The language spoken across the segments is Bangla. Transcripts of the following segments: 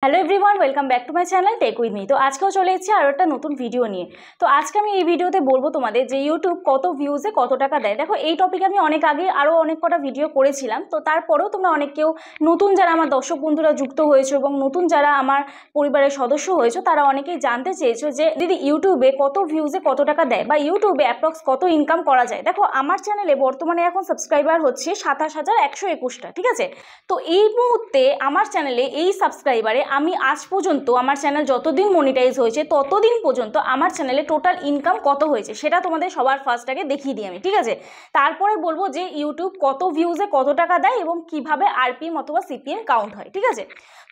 Hello everyone, welcome back to my channel tech with me. তো আজকেও চলে এসেছি আরও একটা নতুন ভিডিও নিয়ে। তো আজকে আমি এই ভিডিওতে বলবো তোমাদের যে ইউটিউব কত ভিউজে কত টাকা দেয়। দেখো, এই টপিকে আমি অনেক আগে আরও অনেক কটা ভিডিও করেছিলাম। তো তারপরেও তোমরা অনেক কেউ নতুন যারা আমার দর্শক বন্ধুরা যুক্ত হয়েছো এবং নতুন যারা আমার পরিবারের সদস্য হয়েছো, তারা অনেকেই জানতে চেয়েছো যে দিদি ইউটিউবে কত ভিউজে কত টাকা দেয় বা ইউটিউবে অ্যাপ্রক্স কত ইনকাম করা যায়। দেখো, আমার চ্যানেলে বর্তমানে এখন সাবস্ক্রাইবার হচ্ছে 27,121টা, ঠিক আছে। তো এই মুহূর্তে আমার চ্যানেলে এই সাবস্ক্রাইবারে আমি আজ পর্যন্ত আমার চ্যানেল যতদিন মনিটাইজ হয়েছে ততদিন পর্যন্ত আমার চ্যানেলে টোটাল ইনকাম কত হয়েছে সেটা তোমাদের সবার ফার্স্ট আগে দেখিয়ে দিই আমি, ঠিক আছে। তারপরে বলবো যে ইউটিউব কত ভিউজে কত টাকা দেয় এবং কিভাবে আরপিএম অথবা সিপিএম কাউন্ট হয়, ঠিক আছে।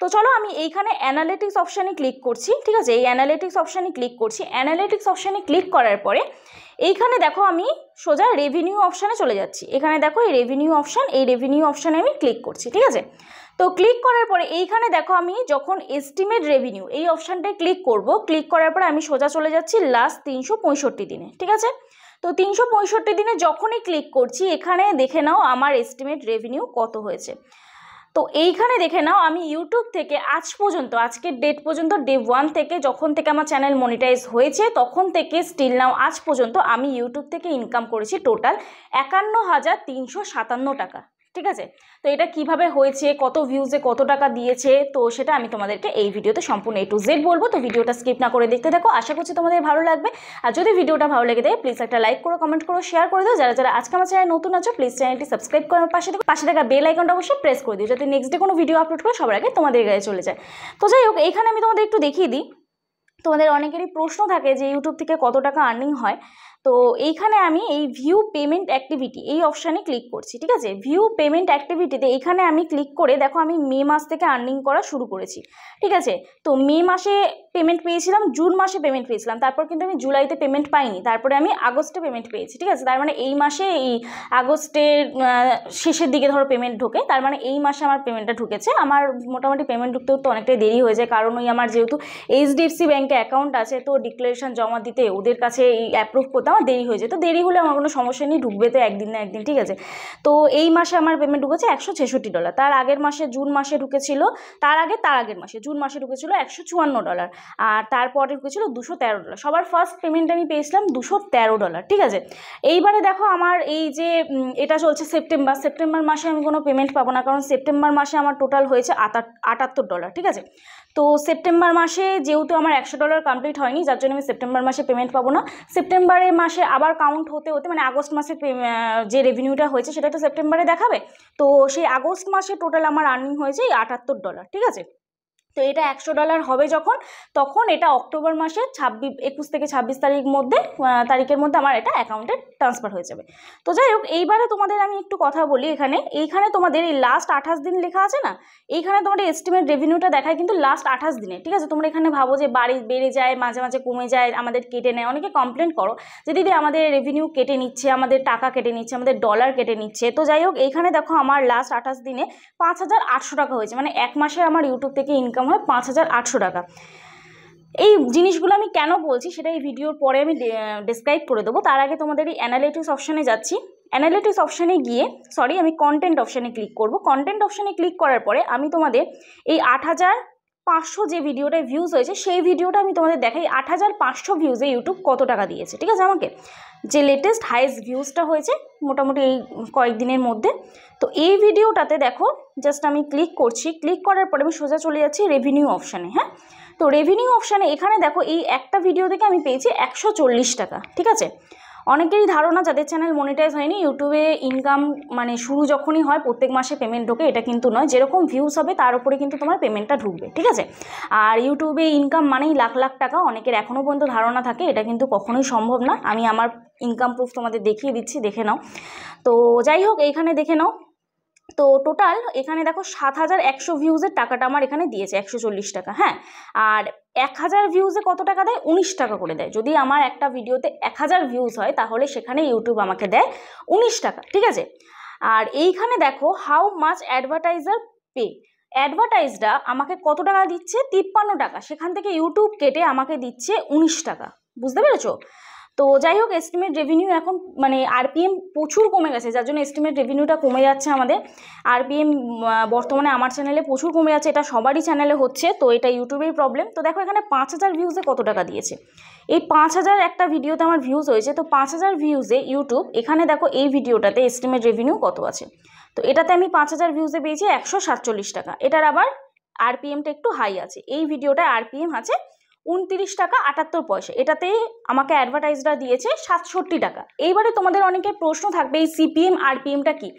তো চলো আমি এইখানে অ্যানালিটিক্স অপশানে ক্লিক করছি, ঠিক আছে। এই অ্যানালিটিক্স অপশানে ক্লিক করছি। অ্যানালিটিক্স অপশানে ক্লিক করার পরে এইখানে দেখো আমি সোজা রেভিনিউ অপশানে চলে যাচ্ছি। এখানে দেখো এই রেভিনিউ অপশান, এই রেভিনিউ অপশানে আমি ক্লিক করছি, ঠিক আছে। তো ক্লিক করার পরে এইখানে দেখো আমি যখন এস্টিমেট রেভিনিউ এই অপশানটায় ক্লিক করব, ক্লিক করার পরে আমি সোজা চলে যাচ্ছি লাস্ট 365 দিনে, ঠিক আছে। তো 365 দিনে যখনই ক্লিক করছি এখানে দেখে নাও আমার এস্টিমেট রেভিনিউ কত হয়েছে। তো এইখানে দেখে নাও আমি ইউটিউব থেকে আজ পর্যন্ত, আজকের ডেট পর্যন্ত, ডে 1 থেকে যখন থেকে আমার চ্যানেল মনিটাইজ হয়েছে তখন থেকে স্টিল নাও আজ পর্যন্ত আমি ইউটিউব থেকে ইনকাম করেছি টোটাল 51,357 টাকা, ঠিক আছে। তো এটা কিভাবে হয়েছে, কত ভিউজে কত টাকা দিয়েছে, তো সেটা আমি তোমাদেরকে এই ভিডিওতে সম্পূর্ণ A to Z বলবো। তো ভিডিওটা স্কিপ না করে দেখতে থাকো, আশা করছি তোমাদের ভালো লাগবে। আর যদি ভিডিওটা ভালো লেগে থাকে প্লিজ একটা লাইক করো, কমেন্ট করো, শেয়ার করে দিও। যারা যারা আজকে আমার চ্যানেল নতুন আছো প্লিজ চ্যানেলটি সাবস্ক্রাইব করে আমার পাশে থাকা বেল আইকনটা অবশ্যই প্রেস করে দিও, যাতে নেক্সট ডে কোনো ভিডিও আপলোড করে সবার আগে তোমাদের গায়ে চলে যায়। তো যাই হোক, এইখানে আমি তোমাদের একটু দেখিয়ে দিই। তোমাদের অনেকেরই প্রশ্ন থাকে যে ইউটিউব থেকে কত টাকা আর্নিং হয়। তো এইখানে আমি এই ভিউ পেমেন্ট অ্যাক্টিভিটি এই অপশানে ক্লিক করছি, ঠিক আছে। ভিউ পেমেন্ট অ্যাক্টিভিটিতে এখানে আমি ক্লিক করে দেখো আমি মে মাস থেকে আর্নিং করা শুরু করেছি, ঠিক আছে। তো মে মাসে পেমেন্ট পেয়েছিলাম, জুন মাসে পেমেন্ট পেয়েছিলাম, তারপর কিন্তু আমি জুলাইতে পেমেন্ট পাইনি, তারপরে আমি আগস্টে পেমেন্ট পেয়েছি, ঠিক আছে। তার মানে এই মাসে, এই আগস্টের শেষের দিকে ধরো পেমেন্ট ঢোকে, তার মানে এই মাসে আমার পেমেন্টটা ঢুকেছে। আমার মোটামুটি পেমেন্ট ঢুকতে তো অনেকটাই দেরি হয়ে যায়, কারণ ওই আমার যেহেতু HDFC ব্যাংকে অ্যাকাউন্ট আছে, তো ডিক্লারেশন জমা দিতে ওদের কাছে এই অ্যাপ্রুভ করতে আমার দেরি হয়ে যায়। তো দেরি হলে আমার কোনো সমস্যা নেই, ঢুকবে তো একদিন না একদিন, ঠিক আছে। তো এই মাসে আমার পেমেন্ট ঢুকেছে $166। তার আগের মাসে জুন মাসে ঢুকেছিল, তার আগের মাসে জুন মাসে ঢুকেছিল $154, আর তারপরে ঢুকেছিল $213। সবার ফার্স্ট পেমেন্ট আমি পেয়েছিলাম $213, ঠিক আছে। এইবারে দেখো আমার এই যে এটা চলছে সেপ্টেম্বর মাসে আমি কোনো পেমেন্ট পাবো না, কারণ সেপ্টেম্বর মাসে আমার টোটাল হয়েছে $78, ঠিক আছে। তো সেপ্টেম্বর মাসে যেহেতু আমার $100 কমপ্লিট হয়নি, যার জন্য আমি সেপ্টেম্বর মাসে পেমেন্ট পাবো না। সেপ্টেম্বরের মাসে আবার কাউন্ট হতে হতে মানে আগস্ট মাসে যে রেভিনিউটা হয়েছে সেটা তো সেপ্টেম্বরে দেখাবে। তো সেই আগস্ট মাসে টোটাল আমার আর্নিং হয়েছে $78, ঠিক আছে। তো এটা $100 হবে যখন, তখন এটা অক্টোবর মাসে 21 থেকে 26 তারিখের মধ্যে আমার এটা অ্যাকাউন্টে ট্রান্সফার হয়ে যাবে। তো যাই হোক, এইবারে তোমাদের আমি একটু কথা বলি। এইখানে তোমাদের এই লাস্ট 28 দিন লেখা আছে না, এইখানে তোমাদের এস্টিমেট রেভিনিউটা দেখায় কিন্তু লাস্ট 28 দিনে, ঠিক আছে। তোমরা এখানে ভাবো যে বেড়ে যায়, মাঝে মাঝে কমে যায়, আমাদের কেটে নেয়। অনেকে কমপ্লেন করো যে দিদি আমাদের রেভিনিউ কেটে নিচ্ছে, আমাদের টাকা কেটে নিচ্ছে, আমাদের ডলার কেটে নিচ্ছে। তো যাই হোক, এইখানে দেখো আমার লাস্ট 28 দিনে 5,800 টাকা হয়েছে, মানে এক মাসে আমার ইউটিউব থেকে ইনকাম হয় 5,800 টাকা। এই জিনিসগুলো আমি কেন বলছি সেটা এই ভিডিওর পরে আমি ডেসক্রাইব করে দেবো। তার আগে তোমাদের এই অ্যানালিটিক্স অপশানে যাচ্ছি। অ্যানালিটিক্স অপশানে গিয়ে আমি কন্টেন্ট অপশানে ক্লিক করব। কন্টেন্ট অপশানে ক্লিক করার পরে আমি তোমাদের এই 8,500 যে ভিডিওটায় ভিউজ হয়েছে সেই ভিডিওটা আমি তোমাদের দেখাই। 8,500 ভিউজে ইউটিউব কত টাকা দিয়েছে, ঠিক আছে, আমাকে যে লেটেস্ট হাইয়েস্ট ভিউজটা হয়েছে মোটামুটি এই কয়েকদিনের মধ্যে। তো এই ভিডিওটাতে দেখো জাস্ট আমি ক্লিক করছি, ক্লিক করার পরে আমি সোজা চলে যাচ্ছি রেভিনিউ অপশানে। হ্যাঁ, তো রেভিনিউ অপশানে এখানে দেখো এই একটা ভিডিও থেকে আমি পেয়েছি 140 টাকা, ঠিক আছে। অনেকেরই ধারণা যাদের চ্যানেল মনিটাইজ হয়নি ইউটিউবে ইনকাম মানে শুরু যখনই হয় প্রত্যেক মাসে পেমেন্ট ঢোকে, এটা কিন্তু নয়। যেরকম ভিউজ হবে তার উপরে কিন্তু তোমার পেমেন্টটা ঢুকবে, ঠিক আছে। আর ইউটিউবে ইনকাম মানেই লাখ লাখ টাকা, অনেকের এখনও পর্যন্ত ধারণা থাকে, এটা কিন্তু কখনোই সম্ভব না। আমি আমার ইনকাম প্রুফ তোমাদের দেখিয়ে দিচ্ছি, দেখে নাও। তো যাই হোক, এইখানে দেখে নাও। তো টোটাল এখানে দেখো 7,100 ভিউজের টাকাটা আমার এখানে দিয়েছে 140 টাকা। হ্যাঁ, আর 1,000 ভিউজে কত টাকা দেয়? 19 টাকা করে দেয়। যদি আমার একটা ভিডিওতে 1,000 ভিউজ হয় তাহলে সেখানে ইউটিউব আমাকে দেয় 19 টাকা, ঠিক আছে। আর এইখানে দেখো হাউ মাচ অ্যাডভার্টাইজার পে, অ্যাডভার্টাইজটা আমাকে কত টাকা দিচ্ছে? 53 টাকা, সেখান থেকে ইউটিউব কেটে আমাকে দিচ্ছে 19 টাকা, বুঝতে পেরেছো? তো যাই হোক, এস্টিমেট রেভিনিউ এখন মানে আরপিএম প্রচুর কমে গেছে, যার জন্য এস্টিমেট রেভিনিউটা কমে যাচ্ছে আমাদের। আরপিএম বর্তমানে আমার চ্যানেলে প্রচুর কমে যাচ্ছে, এটা সবারই চ্যানেলে হচ্ছে, তো এটা ইউটিউবের প্রবলেম। তো দেখো এখানে 5000 ভিউজে কত টাকা দিয়েছে, এই 5000 একটা ভিডিওতে আমার ভিউজ হয়েছে, তো 5000 ভিউজে ইউটিউব এখানে দেখো এই ভিডিওটাতে এস্টিমেট রেভিনিউ কত আছে। তো এটাতে আমি 5000 ভিউজে পেয়েছি 147 টাকা। এটার আবার আরপিএমটা একটু হাই আছে, এই ভিডিওটায় আরপিএম আছে 29 টাকা 78 পয়সা। এটাতে আমাকে অ্যাডভার্টাইজরা দিয়েছে 67 টাকা। এইবারে তোমাদের অনেকের প্রশ্ন থাকবে এই সিপিএম আরপিএমটা কি।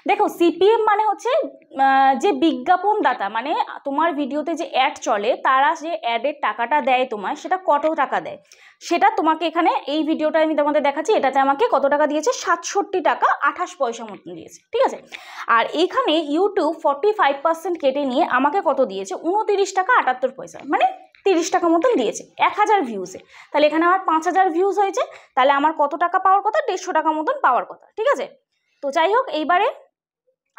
দেখো সিপিএম মানে হচ্ছে যে বিজ্ঞাপনদাতা, মানে তোমার ভিডিওতে যে অ্যাড চলে তারা যে অ্যাডের টাকাটা দেয় তোমায়, সেটা কত টাকা দেয় সেটা তোমাকে এখানে এই ভিডিওটা আমি তোমাদের দেখাচ্ছি। এটাতে আমাকে কত টাকা দিয়েছে, 67 টাকা 28 পয়সা মতন দিয়েছে, ঠিক আছে। আর এখানে ইউটিউব 45% কেটে নিয়ে আমাকে কত দিয়েছে, 29 টাকা 78 পয়সা, মানে 30 টাকা মতন দিয়েছে 1000 ভিউজে। তাহলে এখানে আমার 5000 ভিউজ হয়েছে, তাহলে আমার কত টাকা পাওয়ার কথা, 150 টাকা মতন পাওয়ার কথা, ঠিক আছে। তো যাই হোক, এইবারে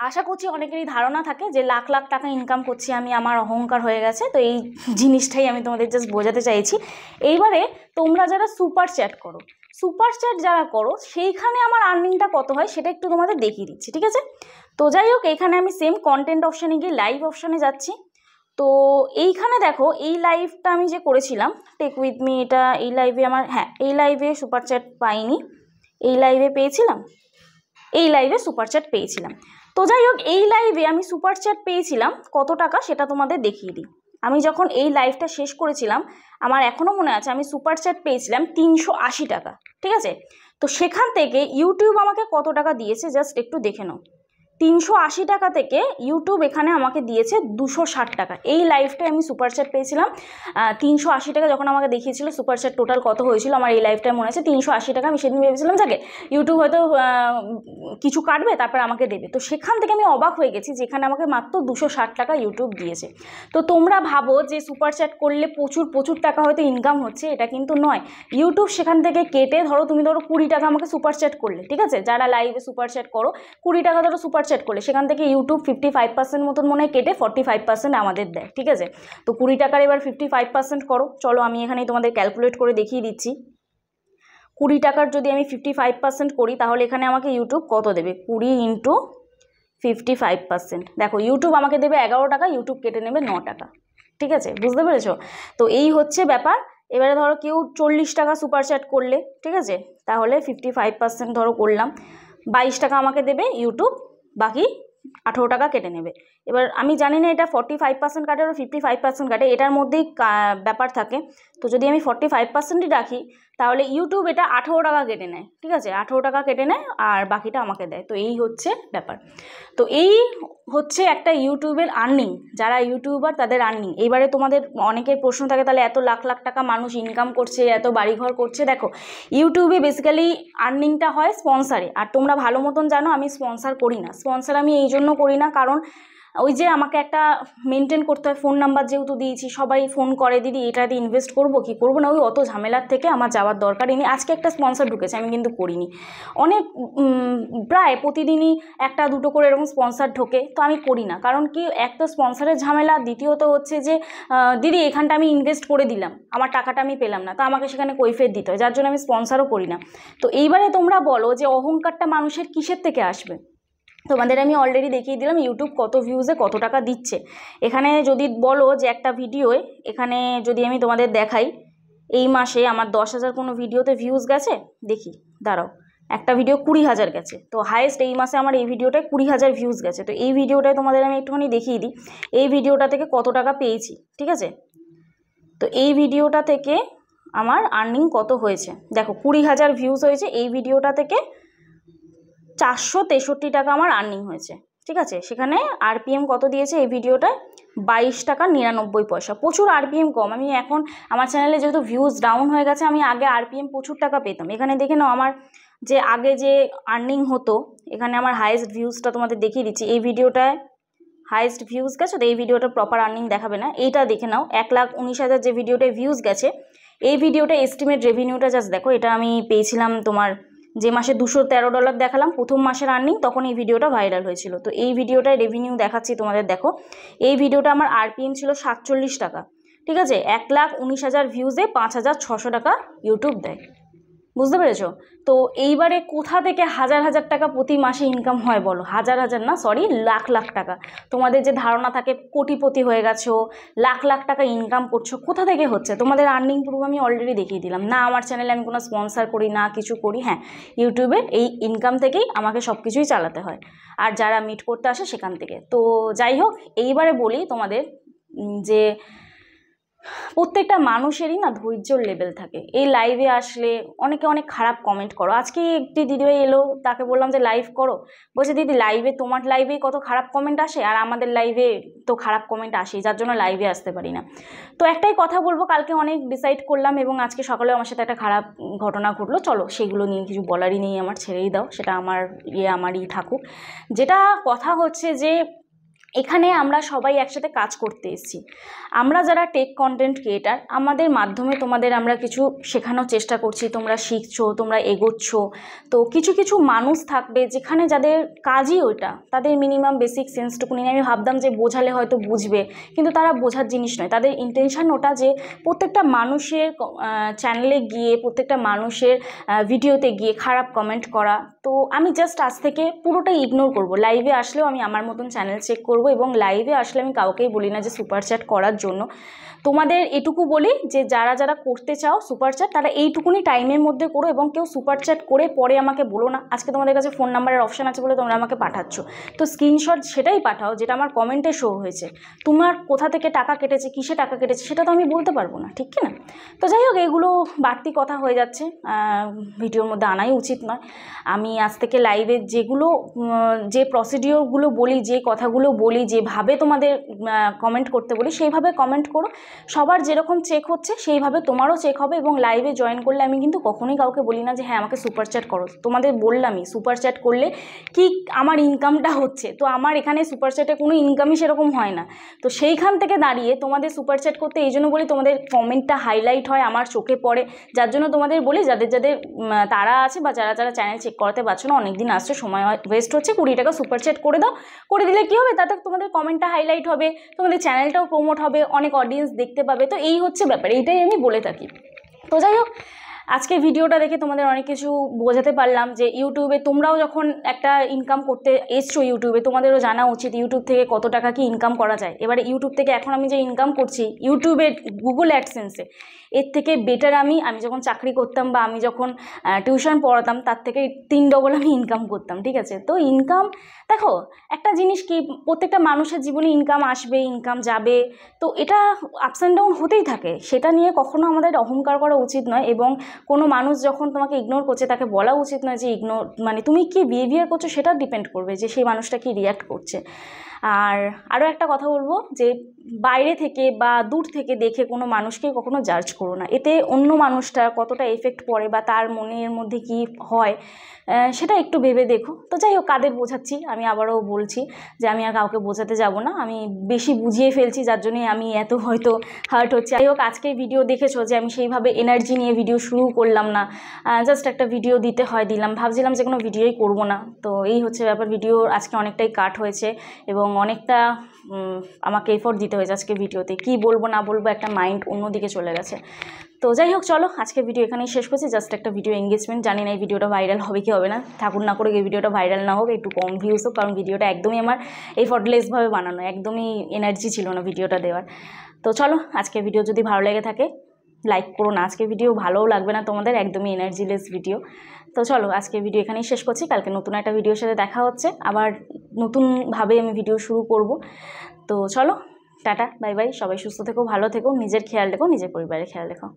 আশা করছি অনেকেরই ধারণা থাকে যে লাখ লাখ টাকা ইনকাম করছি আমি, আমার অহংকার হয়ে গেছে। তো এই জিনিসটাই আমি তোমাদের জাস্ট বোঝাতে চাইছি। এইবারে তোমরা যারা সুপার চ্যাট করো, সুপার চ্যাট যারা করো সেইখানে আমার আর্নিংটা কত হয় সেটা একটু তোমাদের দেখিয়ে দিচ্ছি, ঠিক আছে। তো যাই হোক, এখানে আমি সেম কন্টেন্ট অপশানে গিয়ে লাইভ অপশানে যাচ্ছি। তো এইখানে দেখো এই লাইভটা আমি যে করেছিলাম টেক উইথ মি, এটা এই লাইভে আমার, হ্যাঁ এই লাইভে সুপার চ্যাট পাইনি, এই লাইভে পেয়েছিলাম, এই লাইভে সুপার চ্যাট পেয়েছিলাম। তো যাই হোক, এই লাইভে আমি সুপার চ্যাট পেয়েছিলাম কত টাকা সেটা তোমাদের দেখিয়ে দিই। আমি যখন এই লাইভটা শেষ করেছিলাম, আমার এখনও মনে আছে আমি সুপার চ্যাট পেয়েছিলাম 380 টাকা, ঠিক আছে। তো সেখান থেকে ইউটিউব আমাকে কত টাকা দিয়েছে জাস্ট একটু দেখে নাও। 380 টাকা থেকে ইউটিউব এখানে আমাকে দিয়েছে 260 টাকা। এই লাইভটায় আমি সুপার চ্যাট পেয়েছিলাম 380 টাকা। যখন আমাকে দেখিয়েছিল সুপার চ্যাট টোটাল কত হয়েছিল, আমার এই লাইভটায় মনে আছে 380 টাকা। আমি সেদিন ভেবেছিলাম যাকে ইউটিউব হয়তো কিছু কাটবে তারপর আমাকে দেবে। তো সেখান থেকে আমি অবাক হয়ে গেছি, যেখানে আমাকে মাত্র 260 টাকা ইউটিউব দিয়েছে। তো তোমরা ভাবো যে সুপার চ্যাট করলে প্রচুর প্রচুর টাকা হয়তো ইনকাম হচ্ছে, এটা কিন্তু নয়। ইউটিউব সেখান থেকে কেটে ধরো তুমি ধরো 20 টাকা আমাকে সুপার চ্যাট করলে, ঠিক আছে, যারা লাইভে সুপার চ্যাট করো 20 টাকা ধরো সুপার চ্যাট করলে, সেখান থেকে ইউটিউব 55% মতন মনে হয় কেটে 45% আমাদের দেয়, ঠিক আছে। তো 20 টাকার এবার 55% করো, চলো আমি এখানেই তোমাদের ক্যালকুলেট করে দেখিয়ে দিচ্ছি। 20 টাকার যদি আমি 55% করি তাহলে এখানে আমাকে ইউটিউব কত দেবে, 20 ইন্টু 55%। দেখো ইউটিউব আমাকে দেবে 11 টাকা, ইউটিউব কেটে নেবে 9 টাকা, ঠিক আছে, বুঝতে পেরেছো। তো এই হচ্ছে ব্যাপার। এবারে ধরো কেউ 40 টাকা সুপার চ্যাট করলে, ঠিক আছে, তাহলে 55% ধরো করলাম, 22 টাকা আমাকে দেবে ইউটিউব, বাকি 18 টাকা কেটে নেবে। এবার আমি জানি না এটা 45% কাটে আর 55% কাটে, এটার মধ্যেই ব্যাপার থাকে। তো যদি আমি 45%ই রাখি তাহলে ইউটিউব এটা 18 টাকা কেটে নেয়, ঠিক আছে, 18 টাকা কেটে নেয় আর বাকিটা আমাকে দেয়। তো এই হচ্ছে ব্যাপার। তো এই হচ্ছে একটা ইউটিউবের আর্নিং, যারা ইউটিউবার তাদের আর্নিং। এইবারে তোমাদের অনেকের প্রশ্ন থাকে তাহলে এত লাখ লাখ টাকা মানুষ ইনকাম করছে, এত বাড়িঘর করছে। দেখো ইউটিউবে বেসিক্যালি আর্নিংটা হয় স্পন্সারে, আর তোমরা ভালো মতন জানো আমি স্পন্সার করি না। স্পন্সার আমি এই জন্য করি না কারণ ওই যে আমাকে একটা মেনটেন করতে হয়, ফোন নাম্বার যেহেতু দিয়েছি সবাই ফোন করে দিদি এটা দিয়ে ইনভেস্ট করবো কি করবো না, ওই অত ঝামেলার থেকে আমার যাওয়ার দরকারই নেই। আজকে একটা স্পন্সার ঢুকেছে আমি কিন্তু করিনি, অনেক প্রায় প্রতিদিনই একটা দুটো করে এরকম স্পন্সার ঢোকে, তো আমি করি না। কারণ কি, এক তো স্পন্সারের ঝামেলা, দ্বিতীয়ত হচ্ছে যে দিদি এখানটা আমি ইনভেস্ট করে দিলাম আমার টাকাটা আমি পেলাম না, তো আমাকে সেখানে কৈফিয়ত দিতে হয়, যার জন্য আমি স্পন্সারও করি না। তো এইবারে তোমরা বলো যে অহংকারটা মানুষের কিসের থেকে আসবে। তোমাদের আমি অলরেডি দেখিয়ে দিলাম ইউটিউব কত ভিউজে কত টাকা দিচ্ছে। এখানে যদি বলো যে একটা ভিডিওয়, এখানে যদি আমি তোমাদের দেখাই এই মাসে আমার 10,000 কোনো ভিডিওতে ভিউজ গেছে, দেখি দাঁড়াও, একটা ভিডিও 20,000 গেছে। তো হাইয়েস্ট এই মাসে আমার এই ভিডিওটায় 20,000 ভিউজ গেছে। তো এই ভিডিওটায় তোমাদের আমি একটুখানি দেখিয়ে দিই এই ভিডিওটা থেকে কত টাকা পেয়েছি, ঠিক আছে। তো এই ভিডিওটা থেকে আমার আর্নিং কত হয়েছে, দেখো 20,000 ভিউজ হয়েছে, এই ভিডিওটা থেকে 463 টাকা আমার আর্নিং হয়েছে, ঠিক আছে। সেখানে আরপিএম কত দিয়েছে এই ভিডিওটায়, 22 টাকা 99 পয়সা। প্রচুর আরপিএম কম। আমি এখন আমার চ্যানেলে যেহেতু ভিউজ ডাউন হয়ে গেছে, আমি আগে আরপিএম প্রচুর টাকা পেতাম। এখানে দেখে নাও আমার যে আগে যে আর্নিং হতো, এখানে আমার হাইয়েস্ট ভিউজটা তোমাদের দেখিয়ে দিচ্ছি। এই ভিডিওটায় হাইয়েস্ট ভিউজ গেছে, তো এই ভিডিওটা প্রপার আর্নিং দেখাবে না, এইটা দেখে নাও 1,19,000 যে ভিডিওটায় ভিউজ গেছে, এই ভিডিওটা এস্টিমেট রেভিনিউটা জাস্ট দেখো। এটা আমি পেয়েছিলাম তোমার যে মাসে $213 দেখালাম প্রথম মাসের আর্নিং, তখন এই ভিডিওটা ভাইরাল হয়েছিল। তো এই ভিডিওটায় রেভিনিউ দেখাচ্ছি তোমাদের, দেখো এই ভিডিওটা আমার আরপিএম ছিল 47 টাকা, ঠিক আছে। 1,19,000 ভিউজে 5,600 টাকা ইউটিউব দেয়, বুঝতে পেরেছো? তো এইবারে কোথা থেকে হাজার হাজার টাকা প্রতি মাসে ইনকাম হয় বলো? হাজার হাজার না, সরি, লাখ লাখ টাকা। তোমাদের যে ধারণা থাকে কোটিপতি হয়ে গেছো, লাখ লাখ টাকা ইনকাম করছো, কোথা থেকে হচ্ছে? তোমাদের আর্নিং প্রুফ আমি অলরেডি দেখিয়ে দিলাম। না আমার চ্যানেলে আমি কোনো স্পন্সার করি, না কিছু করি। হ্যাঁ, ইউটিউবে এই ইনকাম থেকেই আমাকে সব কিছুই চালাতে হয়, আর যারা মিট করতে আসে সেখান থেকে। তো যাই হোক, এইবারে বলি তোমাদের যে প্রত্যেকটা মানুষেরই না ধৈর্যর লেভেল থাকে। এই লাইভে আসলে অনেকে অনেক খারাপ কমেন্ট করো। আজকে একটি দিদিভাই এলো, তাকে বললাম যে লাইভ করো, বলছে দিদি লাইভে, তোমার লাইভে কত খারাপ কমেন্ট আসে, আর আমাদের লাইভে তো খারাপ কমেন্ট আসে, যার জন্য লাইভে আসতে পারি না। তো একটাই কথা বলবো, কালকে অনেক ডিসাইড করলাম এবং আজকে সকালেও আমার সাথে একটা খারাপ ঘটনা ঘটলো। চলো সেগুলো নিয়ে কিছু বলারই নেই আমার, ছেড়েই দাও, সেটা আমারই থাকুক। যেটা কথা হচ্ছে যে এখানে আমরা সবাই একসাথে কাজ করতে এসেছি। আমরা যারা টেক কন্টেন্ট ক্রিয়েটার, আমাদের মাধ্যমে তোমাদের আমরা কিছু শেখানোর চেষ্টা করছি, তোমরা শিখছো, তোমরা এগোচ্ছ। তো কিছু কিছু মানুষ থাকবে যেখানে যাদের কাজই ওইটা, তাদের মিনিমাম বেসিক সেন্সটুকুনি আমি ভাবতাম যে বোঝালে হয়তো বুঝবে, কিন্তু তারা বোঝার জিনিস নয়। তাদের ইন্টেনশন ওটা যে প্রত্যেকটা মানুষের চ্যানেলে গিয়ে, প্রত্যেকটা মানুষের ভিডিওতে গিয়ে খারাপ কমেন্ট করা। তো আমি জাস্ট আজ থেকে পুরোটাই ইগনোর করব। লাইভে আসলেও আমি আমার মতন চ্যানেল চেক করব, এবং লাইভে আসলে আমি কাউকেই বলি না যে সুপার চ্যাট করার জন্য। তোমাদের এটুকু বলি যে যারা যারা করতে চাও সুপার চ্যাট, তারা এইটুকুনি টাইমের মধ্যে করো, এবং কেউ সুপার চ্যাট করে পরে আমাকে বলো না। আজকে তোমাদের কাছে ফোন নাম্বারের অপশান আছে বলে তোমরা আমাকে পাঠাচ্ছ, তো স্ক্রিনশট সেটাই পাঠাও যেটা আমার কমেন্টে শো হয়েছে। তোমার কোথা থেকে টাকা কেটেছে, কিসে টাকা কেটেছে, সেটা তো আমি বলতে পারবো না, ঠিক কি না? তো যাই হোক, এগুলো বাড়তি কথা হয়ে যাচ্ছে, ভিডিওর মধ্যে আনাই উচিত নয়। আমি আজ থেকে লাইভে যেগুলো যে প্রসিডিওরগুলো বলি, যে কথাগুলো বলি, যেভাবে তোমাদের কমেন্ট করতে বলি, সেইভাবে কমেন্ট করো। সবার যেরকম চেক হচ্ছে সেইভাবে তোমারও চেক হবে। এবং লাইভে জয়েন করলে আমি কিন্তু কখনোই কাউকে বলি না যে হ্যাঁ আমাকে সুপার চ্যাট করো। তোমাদের বললামই সুপার চ্যাট করলে কি আমার ইনকামটা হচ্ছে, তো আমার এখানে সুপার চ্যাটে কোনো ইনকামই সেরকম হয় না। তো সেইখান থেকে দাঁড়িয়ে তোমাদের সুপার চ্যাট করতে এই জন্য বলি, তোমাদের কমেন্টটা হাইলাইট হয়, আমার চোখে পড়ে, যার জন্য তোমাদের বলি যাদের যাদের তারা আছে বা যারা যারা চ্যানেল চেক করাতে পারছো না, অনেক দিন আসছে, সময় ওয়েস্ট হচ্ছে, 20 টাকা সুপার চ্যাট করে দাও। করে দিলে কী হবে, তাতে তোমাদের কমেন্টটা হাইলাইট হবে, তোমাদের চ্যানেলটাও প্রমোট হবে, অনেক অডিয়েন্স দেখতে পাবে। তো এই হচ্ছে ব্যাপার, এইটাই আমি বলে থাকি। তো যাই হোক, আজকে ভিডিওটা দেখে তোমাদের অনেক কিছু বোঝাতে পারলাম যে ইউটিউবে তোমরাও যখন একটা ইনকাম করতে এসছো, ইউটিউবে তোমাদেরও জানা উচিত ইউটিউব থেকে কত টাকা কি ইনকাম করা যায়। এবারে ইউটিউব থেকে এখন আমি যে ইনকাম করছি ইউটিউবে, গুগল অ্যাডসেন্সে, এর থেকে বেটার আমি যখন চাকরি করতাম বা আমি যখন টিউশন পড়াতাম তার থেকে 3 ডবল আমি ইনকাম করতাম, ঠিক আছে? তো ইনকাম, দেখো একটা জিনিস কি, প্রত্যেকটা মানুষের জীবনে ইনকাম আসবে, ইনকাম যাবে, তো এটা আপস অ্যান্ড ডাউন হতেই থাকে। সেটা নিয়ে কখনো আমাদের অহংকার করা উচিত নয়, এবং কোনো মানুষ যখন তোমাকে ইগনোর করছে তাকে বলা উচিত নয় যে ইগনোর, মানে তুমি কি বিহেভিয়ার করছো সেটা ডিপেন্ড করবে যে সেই মানুষটা কি রিয়্যাক্ট করছে। আর আরও একটা কথা বলবো যে বাইরে থেকে বা দূর থেকে দেখে কোনো মানুষকে কখনো জাজ করো না, এতে অন্য মানুষটার কতটা এফেক্ট পড়ে বা তার মনের মধ্যে কি হয় সেটা একটু ভেবে দেখো। তো যাই হোক, কাদের বোঝাচ্ছি, আমি আবারও বলছি যে আমি আর কাউকে বোঝাতে যাব না, আমি বেশি বুঝিয়ে ফেলছি, যার জন্যই আমি এত হয়তো হার্ট হচ্ছে। যাই হোক, আজকে ভিডিও দেখেছো যে আমি সেইভাবে এনার্জি নিয়ে ভিডিও শুরু করলাম না, জাস্ট একটা ভিডিও দিতে হয়, দিলাম, ভাবছিলাম যে কোনো ভিডিওই করবো না। তো এই হচ্ছে ব্যাপার, ভিডিও আজকে অনেকটাই কাট হয়েছে এবং অনেকটা আমাকে এফোর্ট দিতে হয়েছে আজকে ভিডিওতে। কি বলবো না বলবো, একটা মাইন্ড অন্যদিকে চলে গেছে। তো যাই হোক, চলো আজকে ভিডিও এখানেই শেষ করছি, জাস্ট একটা ভিডিও এঙ্গেজমেন্ট। জানি না এই ভিডিওটা ভাইরাল হবে কি হবে না, ঠাকুর না করে এই ভিডিওটা ভাইরাল না হোক, একটু কম ভিউজ হোক, কারণ ভিডিওটা একদমই আমার এফোর্টলেসভাবে বানানো, একদমই এনার্জি ছিল না ভিডিওটা দেওয়ার। তো চলো, আজকে ভিডিও যদি ভালো লেগে থাকে লাইক করো না, আজকে ভিডিও ভালোও লাগবে না তোমাদের, একদমই এনার্জিলেস ভিডিও। তো চলো আজকে ভিডিও এখানেই শেষ করছি, কালকে নতুন একটা ভিডিওর সাথে দেখা হচ্ছে, আবার নতুনভাবে আমি ভিডিও শুরু করব। তো চলো, টাটা, বাই বাই, সবাই সুস্থ থেকো, ভালো থেকো, নিজের খেয়াল রেখো, নিজের পরিবারের খেয়াল রেখো।